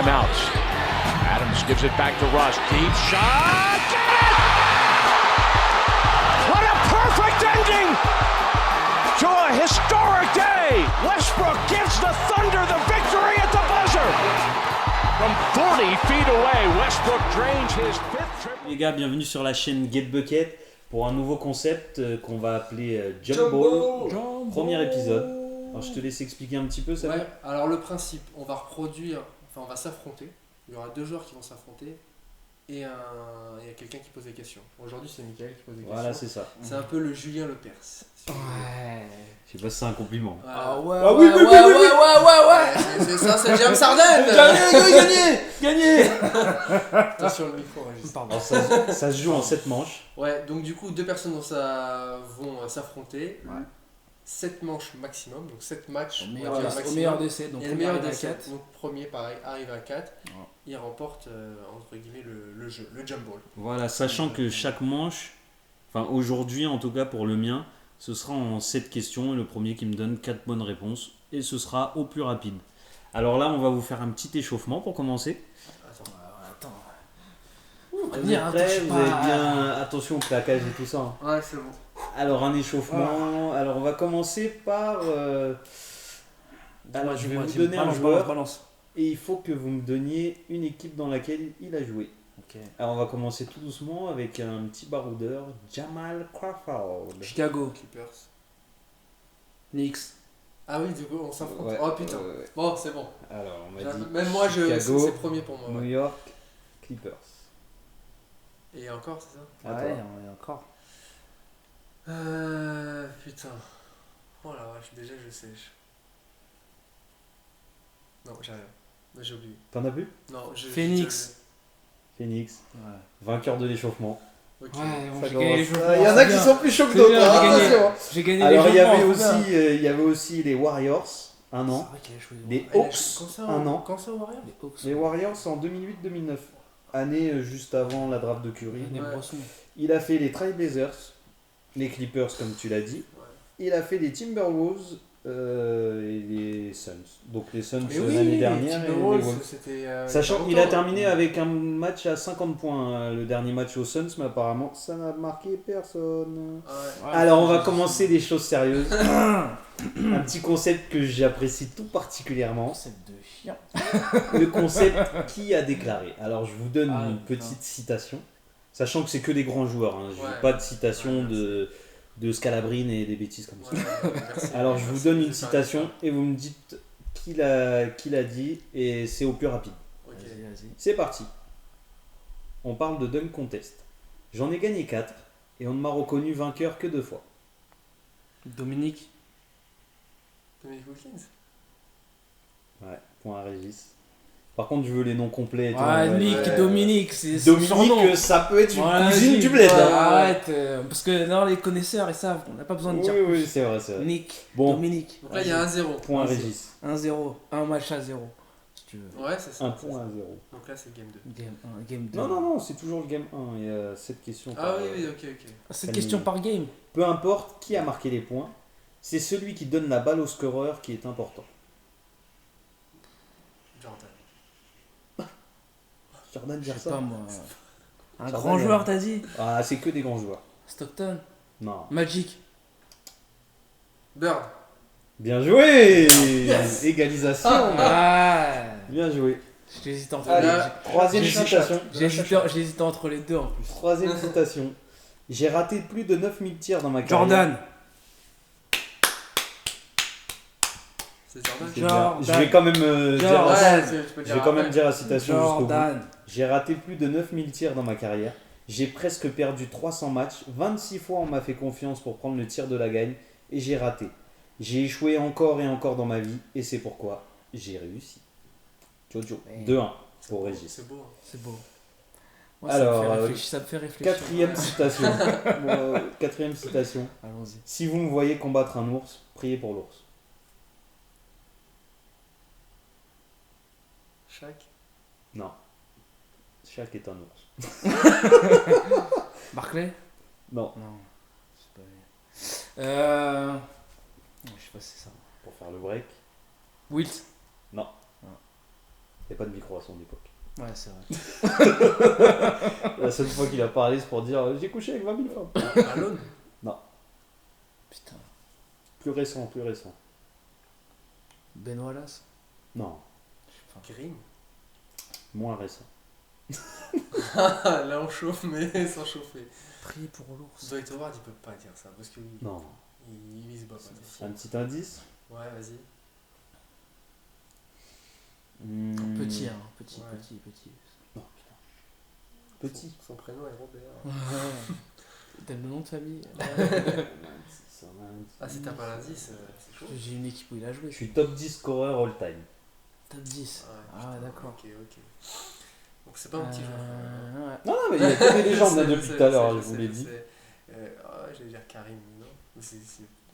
timeouts. Adams gives it back to Russ. Deep shot. Get it! What a perfect ending to a historic day. Westbrook gives the Thunder the victory at the buzzer. From 40 feet away, Westbrook drains his fifth triple. Les gars, bienvenue sur la chaîne Get Bucket pour un nouveau concept qu'on va appeler Jump Ball. Premier épisode. Alors je te laisse expliquer un petit peu ça. Ouais, alors le principe, on va s'affronter. Il y aura deux joueurs qui vont s'affronter et il y a quelqu'un qui pose des questions. Aujourd'hui, c'est Mickaël qui pose des questions. Voilà, c'est ça. C'est un peu le Julien Lepers. Ouais. Je sais pas si c'est un compliment. Voilà. Ouais. C'est ça, c'est James Harden. Gagné. Attention le micro, Régis. Alors, ça se joue en 7 manches. Ouais, donc du coup, deux personnes vont s'affronter. Ouais. 7 manches maximum, donc 7 matchs Au on va meilleur, dire au maximum. meilleur d'essai, donc Et le on meilleur arrive à des 7, 4. donc premier pareil, arrive à 4, Ouais. il remporte entre guillemets le jeu, le jump ball. Voilà, sachant que chaque manche, enfin aujourd'hui en tout cas pour le mien, ce sera en 7 questions et le premier qui me donne 4 bonnes réponses et ce sera au plus rapide. Alors là, on va vous faire un petit échauffement pour commencer. Attends. Vous êtes prêts? Vous avez bien attention au plaquage et tout ça. Hein. Ouais, c'est bon. Alors un échauffement. Alors on va commencer par. Alors je vais vous donner un joueur balance. et il faut que vous me donniez une équipe dans laquelle il a joué. Ok. Alors on va commencer tout doucement avec un petit baroudeur, Jamal Crawford. Chicago, Clippers. Knicks. Ah oui, du coup, on s'affronte. Ouais, Oh putain. ouais. Bon, c'est bon. Alors on m'a dit Même moi, Chicago, c'est premier pour moi. New Ouais. York, Clippers. Et encore, c'est ça À Ouais, toi. on est encore. Putain. Oh la vache, déjà je sèche. Non, j'ai rien. J'ai oublié. T'en as vu? Non, Phoenix. Phoenix, Ouais. vainqueur de l'échauffement. Ok. Ouais, Ça j'ai gagné les commence. joueurs. Il y en a qui sont plus chauds que C'est d'autres. bien, hein, j'ai gagné. attention. J'ai gagné Alors il y avait les aussi, les Warriors, un an. Les Elle a Hawks, joué- quand ça, un an. Quand ça, Warrior Les Hawks. Les Warriors en 2008-2009. Année juste avant la draft de Curry. Les Ouais. Brossons. Il a fait les Trailblazers, les Clippers comme tu l'as dit. Il a fait les Timberwolves et les Suns. Donc les Suns Mais oui, l'année dernière et les Timberwolves, Wolves. c'était. Sachant pas qu'il a longtemps, terminé hein. avec un match à 50 points, le dernier match aux Suns, mais apparemment ça n'a marqué personne. Ah ouais. Ouais, Alors on va c'est- commencer des choses sérieuses. Un petit concept que j'apprécie tout particulièrement. Concept de chien. Le concept qui a déclaré. Alors je vous donne Ah, une putain. petite citation, sachant que c'est que des grands joueurs. Hein. Je Ouais. n'ai pas de citation Ouais, de Scalabrine et des bêtises comme ça. Ouais, merci. Alors je vous Merci, donne une c'est ça, citation et vous me dites qui l'a dit et c'est au plus rapide. Ok. Vas-y. C'est parti. On parle de dunk contest. J'en ai gagné 4 et on ne m'a reconnu vainqueur que 2 fois. Dominique. Dominique Wilkins. Ouais, point à Régis. Par contre, je veux les noms complets. et tout. Ouais, Ouais. Nick, ouais. Dominique, c'est son surnom. Dominique, ça peut être une Ouais, cousine vas-y. du bled. Ouais, hein. Arrête, parce que non, les connaisseurs, ils savent, on n'a pas besoin de Oui, dire oui, plus. c'est vrai, c'est vrai. Nick, Bon. Dominique. Donc là, il y a un 0. Point à Régis. 1-0, un match à 0. Si tu veux. Ouais, c'est ça. Un c'est point ça. à 0. Donc là, c'est game 2. Game 1, game 2. Non, non, non, c'est toujours le game 1. Il y a 7 questions. Ah par- oui, oui, ok. C'est question par game. Peu importe qui a marqué les points, c'est celui qui donne la balle au scoreur qui est important. Jordan. Jordan Je sais Gerson. pas moi. Un Jordan, grand joueur, t'as dit Ah, c'est que des grands joueurs. Stockton, Non. Magic. Bird. Bien joué. Yes. Égalisation. Ah, Bien joué. j'hésite entre Allez, les troisième J'ai- citation. j'hésitais entre les deux en plus. Troisième citation. J'ai raté plus de 9000 tirs dans ma carrière. Jordan. C'est Jordan. C'est bien. Jordan. Je vais quand même dire. Jordan. Ouais, tu peux Je dire vais quand même après. dire la citation jusqu'au bout. Jordan. J'ai raté plus de 9000 tirs dans ma carrière. J'ai presque perdu 300 matchs. 26 fois on m'a fait confiance pour prendre le tir de la gagne et j'ai raté. J'ai échoué encore et encore dans ma vie et c'est pourquoi j'ai réussi. Jojo. Ouais. 2-1 pour Régis. C'est beau. C'est beau. Moi, Alors, ça me fait réfléchir. Quatrième citation. Bon, quatrième citation. Allons-y. Si vous me voyez combattre un ours, priez pour l'ours. Shaq. Non. Shaq est un ours. Barclay. Non. Non. C'est pas lui. Non, je sais pas si c'est ça. Pour faire le break. Wilt. n'y a pas de micro à son époque. Ouais, c'est vrai. La seule fois qu'il a parlé, c'est pour dire j'ai couché avec 20 000 femmes. Malone. Putain. Plus récent. Ben Wallace. Non, Green. moins récent. Là on chauffe mais sans chauffer. Prier pour l'ours. Dwight Howard il peut pas dire ça parce que Non. il vise pas. Un petit indice. Ouais vas-y. Petit, hein. Petit. Non, putain. Petit. Son prénom est Robert. T'aimes le nom de famille? Ah si t'as pas l'indice, c'est chaud. J'ai une équipe où il a joué. Je suis top 10 scoreur all time. Top 10. Ah putain, ouais, d'accord. Ok. Donc c'est pas un petit joueur. Ouais. Non, mais il y a que des légendes là Je depuis sais, tout à l'heure, je je vous sais, l'ai je dit. sais. J'allais dire Karim, mais non. Mais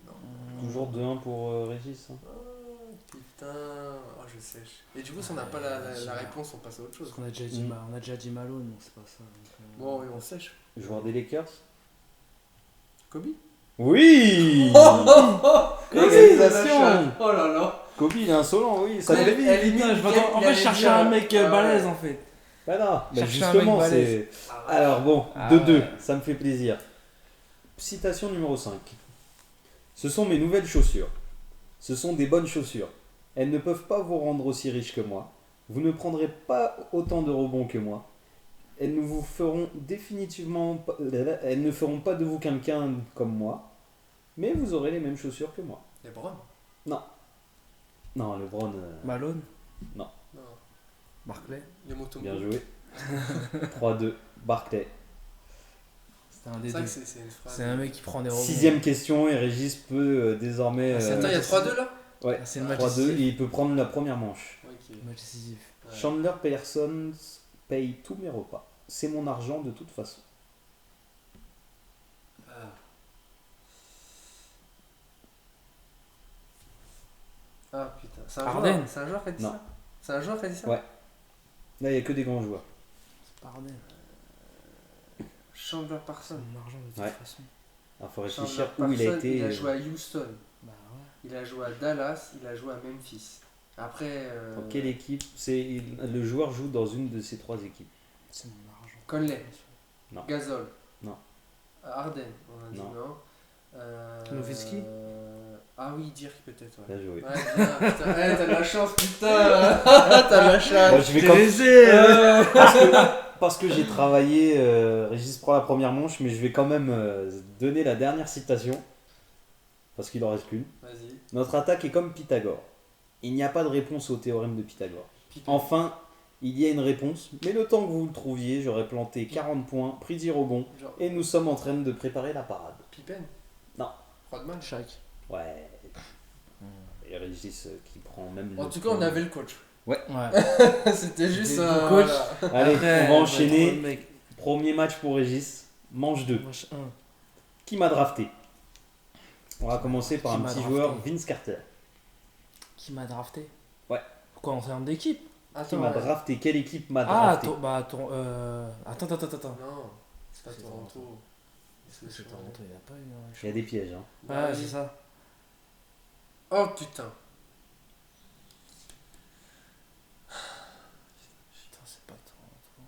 non. Toujours 2-1 pour Régis. Hein. Oh, putain, je sèche. Et du coup, si on n'a pas la réponse, on passe à autre chose. Parce qu'on a déjà dit, on a déjà dit Malone, donc c'est pas ça. Donc, Bon, oui, on sèche. Joueur des Lakers. Kobe. Oui. Égalisation. Oh là là. Kobe il est insolent, oui, ça Elle- me elle est Putain, je nickel, m'attends- en il fait, allait je cherchais dire- un mec Ah ouais. balèze en fait. Bah non, bah Chercher un justement, mec c'est. Ah ouais. Alors bon, Ah 2-2, ouais. ça me fait plaisir. Citation numéro 5. Ce sont mes nouvelles chaussures. Ce sont des bonnes chaussures. Elles ne peuvent pas vous rendre aussi riche que moi. Vous ne prendrez pas autant de rebonds que moi. Elles ne vous feront définitivement pas... Elles ne feront pas de vous quelqu'un comme moi. Mais vous aurez les mêmes chaussures que moi. LeBron. Non, LeBron, Malone, Non. Barclay. Les motos. bien joué. 3-2, Barclay. C'était un des C'est vrai deux. que c'est une phrase. C'est un mec qui prend des rebonds. 6ème question et Régis peut désormais... Attends, il y a 3-2 là. Ouais, C'est le match 3-2 décisif. et il peut prendre la première manche. Ok. Match décisif. Ouais. Chandler Pearson paye tous mes repas. C'est mon argent de toute façon. Ah putain, c'est un Harden. joueur. C'est un joueur qui a dit Non. ça. C'est un joueur qui a dit ça. Ouais. Là, il n'y a que des grands joueurs. C'est pas Harden. Chandler C'est Parsons. mon argent de toute Ouais. façon. Alors, faut Chandler réfléchir où il a Parsons, été. Il a joué à Houston. Bah ouais. Il a joué à Dallas. Il a joué à Memphis. Après. Dans quelle équipe le joueur joue dans une de ces 3 équipes. C'est mon argent. Conley. Non. Gasol. Non. Harden. On a dit Non. non. Nowitzki. Ah oui, Dirk peut-être. Ouais. Bien joué. Ouais, bien, putain. Ouais, t'as de la chance, putain. T'as de la chance. Moi, je vais parce que j'ai travaillé, Régis prend la première manche, mais je vais quand même donner la dernière citation. Parce qu'il en reste qu'une. Vas-y. Notre attaque est comme Pythagore. Il n'y a pas de réponse au théorème de Pythagore. Pippen. Enfin, il y a une réponse, mais le temps que vous le trouviez, j'aurais planté 40 points, pris 10 rebonds, Genre, et nous sommes en train de préparer la parade. Pippen. Non. Rodman. Shaq. Ouais. Et Régis qui prend même En le tout cas, on avait le coach. Ouais. C'était juste C'était un le coach. voilà. Allez, Après, on va trop enchaîner. de mecs. Premier match pour Régis, manche 2. Match 1. Qui m'a drafté? On va commencer par Qui un m'a petit drafté joueur, Vince Carter. Qui m'a drafté? Ouais. Pourquoi en termes d'équipe? Qui Attends, m'a ouais. drafté? Quelle équipe m'a Ah, drafté? attends. Attends. Non, c'est pas C'est Toronto. C'est Toronto, il a pas eu un Il y a des pièges. Hein. Ouais, c'est ça. Oh putain. Putain, c'est pas Toronto.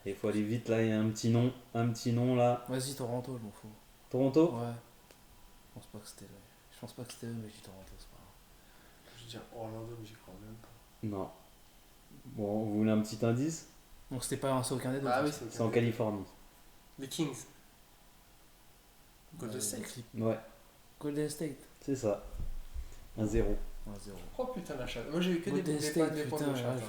Il faut aller vite là, il y a un petit nom là. Vas-y, Toronto, je m'en fous. Toronto? Ouais. Je pense pas que c'était eux. Je pense pas que c'était eux, mais je dis Toronto, c'est pas grave. Je veux dire Orlando, mais j'y crois même pas. Non. Bon, vous voulez un petit indice? Donc c'était pas c'est aucun des deux. Ah oui, ça. c'est C'est en Californie. Les Kings. Golden Ouais, State. équipe. Ouais, Golden State. c'est ça. 1-0. 1-0. Oh putain, la chatte. Moi j'ai eu que Golden des State, points putain, de là, chatte.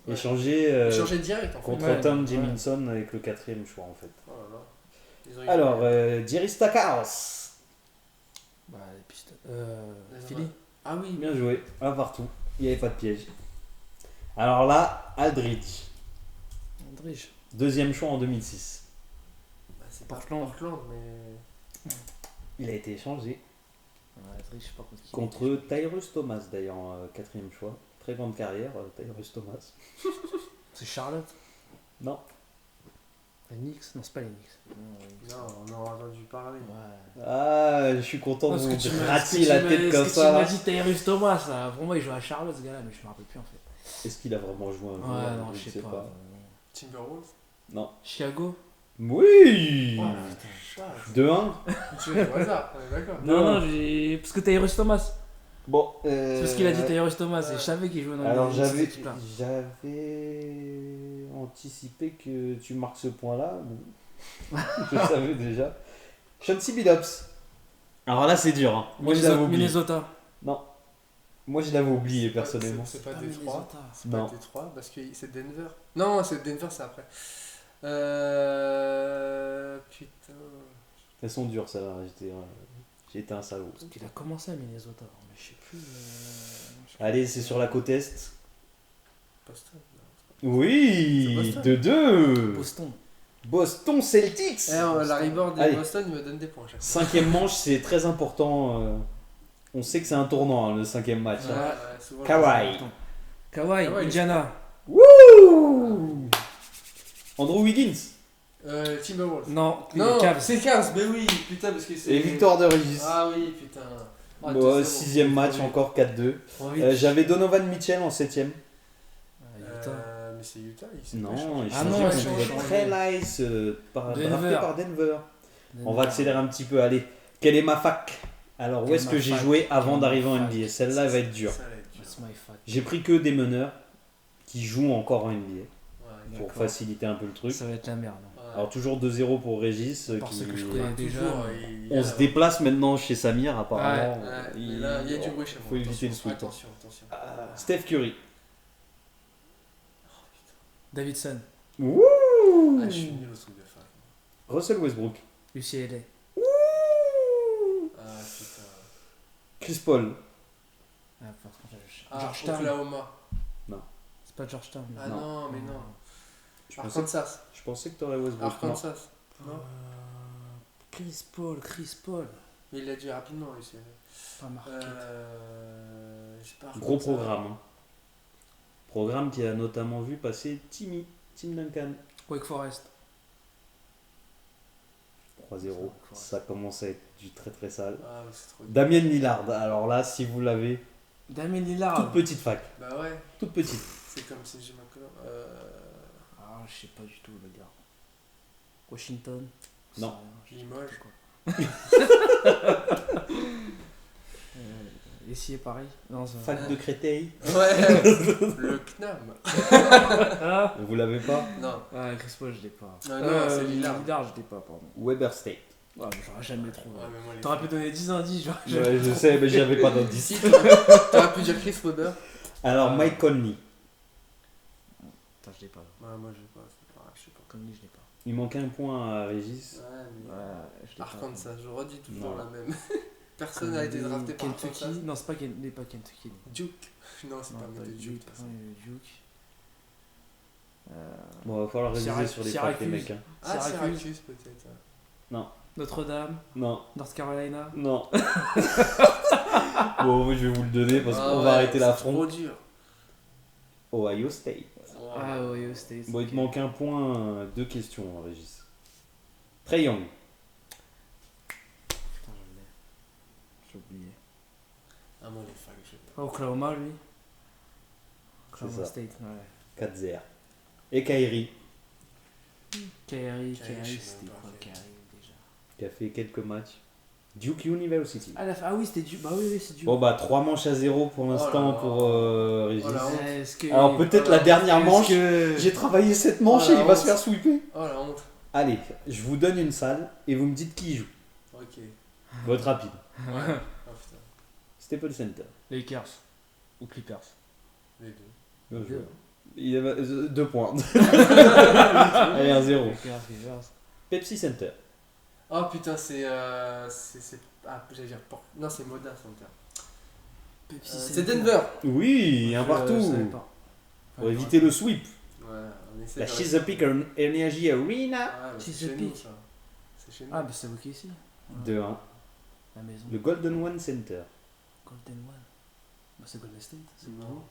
je... Échangé Changer direct en fait. contre Ouais, Tom ouais. Jamison avec le 4ème choix en fait. Oh là là. Ils ont eu- Alors, Jerry Stackhouse. Bah, les pistes. Les Philly. Ah oui, Bien joué, un partout. Il n'y avait pas de piège. Alors là, Aldridge. Aldridge. 2ème choix en 2006. Bah, c'est Portland. pas Portland, mais. Il a été échangé Ouais, Aldridge, je sais pas contre qui. contre Tyrus Thomas d'ailleurs, 4ème choix. Très grande carrière, Tyrus Thomas. C'est Charlotte. Non. Les Knicks. Non, c'est pas les Knicks. Non, on en a entendu parler. Ouais. Ah, je suis content de Parce vous que tu m'as gratter la tête comme Tu ça. m'as là. dit Tyrus Thomas, là. Pour moi, il joue à Charlotte, ce gars-là, mais je me rappelle plus en fait. Est-ce qu'il a vraiment joué un jour? Ouais, non, je sais pas. Timberwolves. Non. Chicago? Oui. Oh, putain. 2-1. Tu es au hasard, on est d'accord. Non, parce que Tyrus Thomas. Bon. C'est parce qu'il a dit Tyrus Thomas et je savais qu'il jouait dans Alors les j'avais équipes-là. anticipé que tu marques ce point-là. Bon. Je le savais déjà. Chauncey Billups. Alors là c'est dur. Hein. Moi je l'avais oublié. Minnesota. Non. Moi je l'avais oublié personnellement. C'est pas Ah, Détroit. Minnesota. C'est pas Non. Détroit parce que c'est Denver. Non, c'est Denver, c'est après. Putain. Elles sont dures ça là. J'étais un salaud. Parce qu'il a commencé à Minnesota, mais je sais plus. Allez, c'est sur la côte est. Boston. Oui, C'est 2-2. Boston. Boston Celtics. La rebound de Allez. Boston, il me donne des points à chaque fois. Cinquième manche, c'est très important. On sait que c'est un tournant, hein, le cinquième match. Ouais, hein. ouais, souvent, Kawhi. Kawhi, Kawhi, Indiana. Wouh. Andrew Wiggins. Timberwolves. Non, Non, Cavs. c'est Cavs, mais oui, putain, parce que c'est. Et victoire de Régis. Ah oui, putain. Ah, Bon, 2-0. sixième match, encore 4-2. Trop vite. J'avais Donovan Mitchell en septième. Utah. Mais c'est Utah, il s'est Non, pas échangé. il Ah non, change il s'est contre échangé. Trey Lyles, drafté Denver. par Denver. On va accélérer un petit peu. Allez, quelle est ma fac? Alors, où Quelle est-ce est que ma j'ai fac? joué avant Quelle est d'arriver en ma fac? NBA? Celle-là, elle va être dure. Ça va être dur. What's my fact? J'ai pris que des meneurs qui jouent encore en NBA Ouais, pour D'accord. faciliter un peu le truc. Ça va être la merde. ouais. Alors, toujours 2-0 pour Régis. Parce qui- que je connais déjà. Toujours, On se déplace maintenant chez Samir, apparemment. Ouais, mais là, il y a du bruit chez moi. Faut éviter le Attention, sweat. attention. Steph Curry. Davidson. Wouh. Ah, je suis nul au truc de fac. Russell Westbrook. UCLA. Ah, putain. Chris Paul. Ah, par contre, je... Ah, Georgetown. Oklahoma. C'est pas Georgetown. Ah Non. non, mais non. Je pensais, Arkansas. je pensais que t'aurais Westbrook. Non. Arkansas. Non. Chris Paul. Mais il l'a dit rapidement, lui, c'est. Pas marqué. J'ai pas Gros Arkansas. programme. Hein. Programme qui a notamment vu passer Tim Duncan. Wake Forest. 3-0. Ça commence à être du très très sale. Ah, mais c'est trop dur. Damien Lillard. Alors là, si vous l'avez, Damien Lillard. toute petite fac. Bah ouais, Toute petite. c'est comme si j'ai McCollum. Ah, je sais pas du tout, le gars. Washington. Non. Limoges. Ici et Paris. Non, ça... Fac de Créteil. Ouais, le CNAM. Ah, Vous l'avez pas? Non. Chris Paul, je l'ai pas. Non, c'est Lillard. Lillard, je l'ai pas, pardon. Weber State. Ouais, mais j'aurais jamais trouvé. Ouais, mais moi, les T'aurais pu donner 10 indices, genre. Ouais, je sais, mais j'avais pas d'indice. Si, t'aurais pu dire Chris Webber. Alors, Mike Conley. Putain, je l'ai pas. Ouais, moi, j'ai pas. C'est pas grave, je sais pas. Comme lui, je l'ai pas. Il manque un point à Régis. Ouais, mais. Je l'ai pas. Arkansas, je redis toujours Non. la même. Personne n'a été drafté par Kentucky. Arkansas. Non, c'est pas Kentucky. Duke. Non, c'est pas Non, de Duke. de toute façon. Duke. Bon, va falloir réviser Syrac- sur les facs, Syracuse. les mecs. Hein. Ah, Syracuse. Syracuse, peut-être. Notre-Dame. Non, North Carolina. non. Bon, je vais vous le donner parce Ah qu'on ouais, va arrêter c'est l'affront. trop dur. Ohio State. Ah, Ohio State. Bon, il te ok. manque un point, deux questions, Régis. Trae Young. Putain, je l'ai. J'ai oublié. Ah, moi, les facs, je sais pas. Oklahoma, lui. C'est Oklahoma ça. State, ouais. 4-0. Et Kyrie, Kyrie, je sais c'était même pas quoi quel- Kyrie déjà? qui a fait quelques matchs. Duke University. Ah oui, c'était du. Bah oui, c'est du. Bon, bah, 3 manches à 0 pour l'instant là pour Régis. Oh la honte. Est-ce que. Alors, peut-être la dernière est-ce manche. que- J'ai travaillé cette manche Oh, et la il va se honte. faire sweeper. Oh la honte. Allez, je vous donne une salle et vous me dites qui y joue. Ok. Votre rapide. Ouais. Oh putain. Staples Center. Lakers. Ou Clippers. Les deux. Bien joué. Deux. Il a 2 points. Allez, 1-0. Lakers, Clippers. Pepsi Center. Oh putain, c'est. Ah, j'allais dire. Non, c'est Moda Center. Pepsi C'est Center. Denver. Oui, un Je partout. savais pas. Pour éviter le sweep. Ouais, on essaie La de Chesapeake Energy Arena. Ouais, mais c'est chez nous Chesapeake. ça. C'est chez nous. Ah, bah c'est ok ici. 2-1. La maison. Le Golden One Center. Golden One. Bah c'est Golden State. C'est Non. nouveau. Non,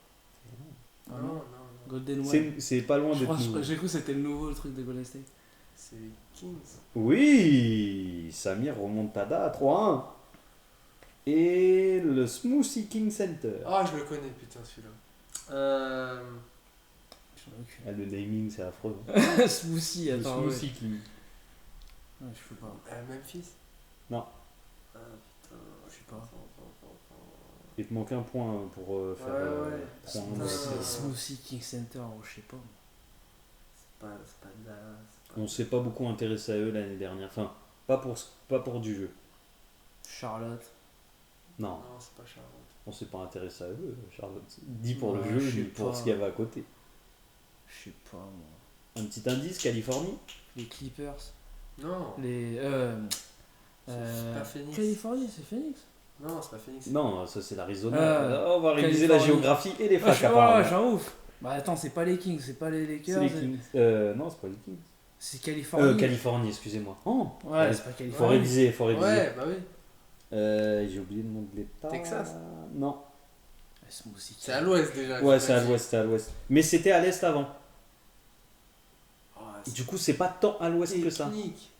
Ah non, non. non. Golden One. C'est pas loin Je d'être crois, nouveau. j'ai cru que c'était le nouveau le truc de Golden State. C'est les Kings. Oui, Samir remontada à 3-1. Et le Smoothie King Center. Ah, je le connais, putain, celui-là. J'en ai aucune. Ah, le naming, c'est affreux. Smoothie, Le attends. smoothie qui... Ouais, je sais pas. Memphis. Non. Ah putain, Je sais pas. Il te manque un point pour faire Ouais. point. Putain. Smoothie King Center, oh, je sais pas. C'est pas de Dallas. On s'est pas beaucoup intéressé à eux l'année dernière. Enfin, pas pour du jeu. Charlotte. Non, Non, c'est pas Charlotte. on s'est pas intéressé à eux, Charlotte. Dit pour le Ouais, jeu, je sais ni pour pas. ce qu'il y avait à côté. Je sais pas, moi. Un petit indice, Californie. Les Clippers. Non, Les. c'est pas Phoenix. Californie, c'est Phoenix. Non, c'est pas Phoenix. Non, ça c'est l'Arizona. On va réviser Californie. la géographie et les Ouais, facs apparemment. j'en ouf. Bah attends, c'est pas les Kings, c'est pas les C'est Lakers. les Kings. Non, c'est pas les Kings. C'est Californie. Californie, excusez-moi. Oh, Ouais, c'est pas faut Californie. réviser, faut réviser. Ouais, bah oui. J'ai oublié le nom de l'État. Texas. Non. Ouais, Smoothie. C'est à l'ouest déjà. Ouais, tu c'est m'as à dit. l'ouest, c'est à l'ouest. Mais c'était à l'est avant. Ah, Du coup, c'est pas tant à l'ouest c'est que ça. technique.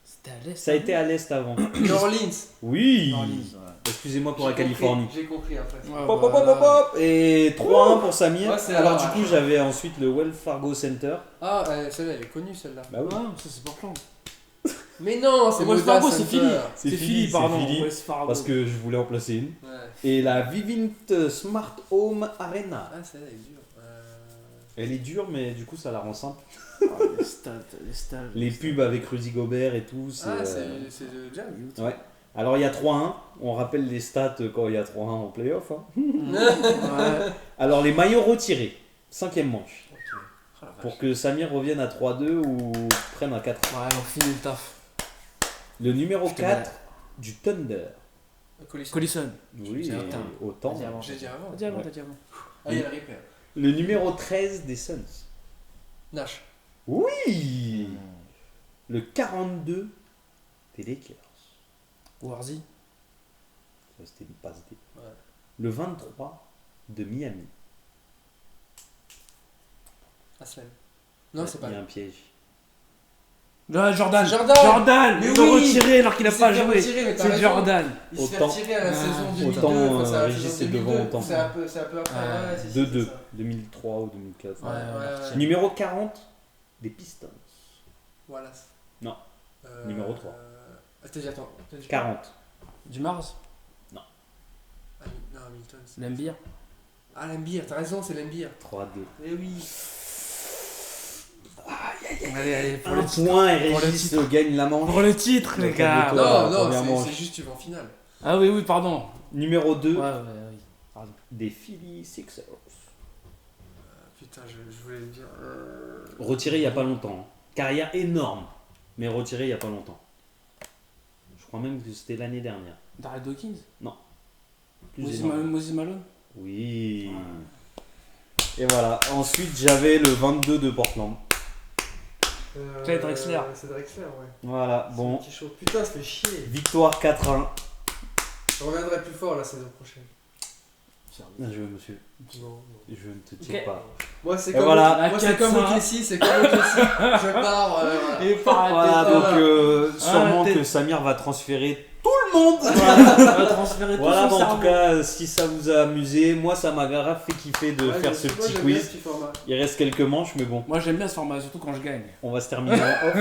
C'était à l'est. Ça a été à l'est avant. New Orleans. Oui. New Orleans, ouais. Excusez-moi pour la J'ai compris, Californie. J'ai compris après. Ouais, Pop, pop, voilà. pop, pop, pop. Et 3-1 pour Samir. Ouais, c'est Alors alors, du coup, ouais. j'avais ensuite le Wells Fargo Center. Ah, celle-là, elle est connue celle-là. Bah oui. Ouais, ça c'est Portland. Mais non, c'est Wells Moda Fargo, c'est Center. Philly. C'est C'est Philly, Philly, c'est pardon. Philly. Wells Fargo. Parce que je voulais en placer une. Ouais. Et la Vivint Smart Home Arena. Ah, celle-là, elle est dure. Elle est dure, mais du coup, ça la rend simple. Ah, les stades. Les pubs avec Rudy Gobert et tout. Ah, euh, c'est le Jazz. Ouais. Alors, il y a 3-1. On rappelle les stats quand il y a 3-1 en playoff. Hein. Ouais. Alors, les maillots retirés. 5ème manche. Ok. Oh, la vache. Pour que Samir revienne à 3-2 ou prenne un 4-1. Ouais, on finit le taf. Le numéro Je te 4 du Thunder. Collison. Collison. Oui, J'ai et autant. autant. Vas-y, avant. J'ai dit avant. T'as dit avant, Ouais. t'as dit avant. Ah, il y a le replay. Le numéro 13 des Suns. Nash. Oui. Le 42 des Lakers. Warzy. Ça, c'était une passe D. Ouais. Le 23 de Miami. Aslem. Non, c'est pas Il y a lui. un piège. Là, Jordan. Jordan. Mais Ils l'ont oui. retiré alors qu'il a Il pas s'est fait joué. retirer, mais t'as C'est raison. Jordan. Il se fait Autant- retirer à la saison 2002. autant, enfin, c'est à la Régis saison est devant 2002. autant. C'est un peu après. Ouais. Ouais, si, si, 2-2. c'est ça. 2003 ou 2004. Ouais, ouais. Numéro 40 des Pistons. Wallace. Non. Numéro 3. T'as dit, attends. T'as dit 40. Du Mars. Non, Hamilton. c'est- L'Embire. Ah, l'Embire, t'as raison, c'est l'Embire. 3-2. Eh oui. Allez, pour Un le titre. point et Pour le Régis titre. gagne la manche. Pour le titre, les Donc, gars. calme-toi. Non, la non, première manche. c'est juste tu vas en finale. Ah oui, pardon. Numéro 2 Ouais, oui. Pardon. des Philly Sixers. Putain, je voulais le dire. Retiré il n'y a pas longtemps. hein. Carrière énorme, mais retiré il n'y a pas longtemps. Je crois même que c'était l'année dernière. Darrell Dawkins. Plus Moses énorme. Moses Malone. Oui. Et voilà. Ensuite, j'avais le 22 de Portland. Clay Drexler. C'est Drexler, ouais. Voilà. Bon. Qui chaud. Putain, ça fait chier. Victoire 4-1. Je reviendrai plus fort la saison prochaine. Bien joué, monsieur. Non. Je ne te tiens Ok. pas. Moi, c'est Et comme, voilà. moi, c'est comme au Kessie, c'est comme au Kessie. Je pars. Voilà. Et par Voilà, Voilà. donc sûrement t'es- que Samir va transférer tout le monde. Voilà, on va transférer tout Voilà, son bon, en cerveau. tout cas, si ça vous a amusé, moi ça m'a grave fait kiffer de Ouais, faire moi, ce petit j'aime bien quiz. ce petit format. Il reste quelques manches, mais bon, Moi j'aime bien ce format, surtout quand je gagne. on va se terminer en off.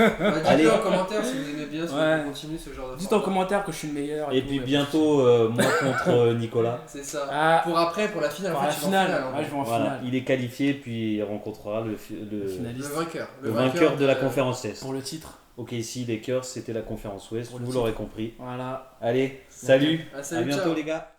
Dites-le en commentaire si vous aimez bien, si Ouais. vous continuez ce genre de Dites en format. commentaire que je suis le meilleur. Et tout, puis ouais. bientôt, moi contre Nicolas. C'est ça. Ah, Pour après, pour la finale. pour en la fait, tu vas en finale. en Ouais, je vais en Voilà, finale. il est qualifié, puis il rencontrera le Le Finaliste. vainqueur. le vainqueur de la conférence Est. Pour le titre. Ok, ici, les Lakers, c'était la conférence Ouest, Pour le vous titre. l'aurez compris. Voilà. Allez, salut, Ah, salut, à bientôt ciao. les gars.